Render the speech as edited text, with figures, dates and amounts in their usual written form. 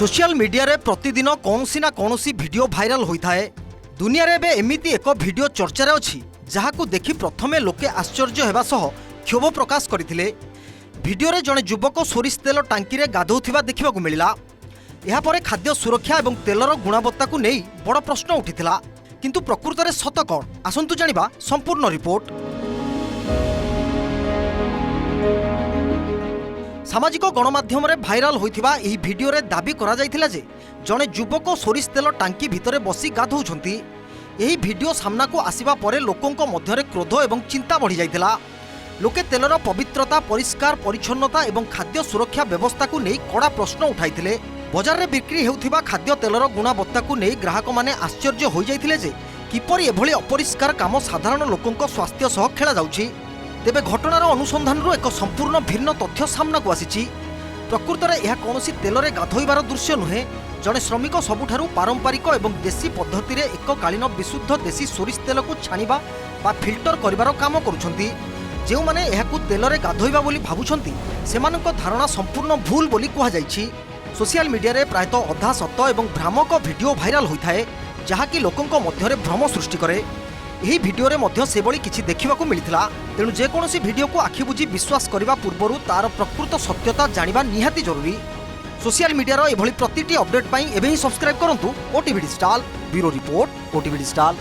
Social media रे प्रतिदिन कौनसी ना कौनसी वीडियो भाइराल होता है। दुनिया रे बे एमिति एक वीडियो चर्चा अच्छी जहां देखि प्रथमे लोके आश्चर्य होगा सह क्षोभ प्रकाश करथिले। वीडियो रे जड़े युवक सोरिष तेल टांकी रे गाधौथिबा देखिबाकू मिलिला। एहा परे खाद्य सुरक्षा और तेलर गुणवत्ता को नहीं बड़ प्रश्न उठिथिला। किंतु प्रकृत में सत कौन आसंतु जानिबा संपूर्ण रिपोर्ट। सामाजिक गणमाध्यम रे भाइराल होइथिबा एही वीडियो रे दाबी करा जायथिला जे जणे युवक सोरिष तेल टांकी भितरे बसी गाधौछंती। एही वीडियो सामना को आसीबा परे लोकंक मध्यरे क्रोध एवं चिंता बढ़ी जायथिला। लोके तेलर पवित्रता, परिष्कार परिच्छन्नता एवं खाद्य सुरक्षा व्यवस्था को नहीं कड़ा प्रश्न उठाइथिले। बजार रे बिक्री हेउथिबा खाद्य तेलर गुणवत्ता को नहीं ग्राहक माने आश्चर्य होई जायथिले जे किपरि एभली अपरिष्कार काम साधारण लोकंक स्वास्थ्य सह खेला जाउछि। तेबे घटनार अनुसंधान एक संपूर्ण भिन्न तथ्य सामना को आसी। प्रकृत में यह कौन तेल रे गाधोइबार दृश्य नुहे। जड़े श्रमिक सबुठारु पारंपरिक एवं देशी पद्धति रे एककालीन विशुद्ध देशी सोरिष तेल को छाणिबा बा फिल्टर करिबार काम करुछंती। जेउ माने एहाकु तेल रे गाधोइबा बोली भाबुछंती सेमानक धारणा संपूर्ण भूल बोली कुहा जायछि। सोशल मीडिया रे प्रायतः अधा सत एवं भ्रामक वीडियो भाइराल होइथाए जहाँकि लोकंक मध्यरे भ्रम सृष्टि करे। यही वीडियो रे मध्य सेभली किछि देखिबाकू मिलिथिला। तेणु जेकोसी वीडियो को आखि बुझी विश्वास करबा पूर्वरु तार प्रकृत सत्यता जानिबा निहाती जरूरी। सोशल मीडिया एभली प्रतिटी अपडेट पाई एबे ही सब्सक्राइब करंतु OTV digital. Bureau report, OTV digital.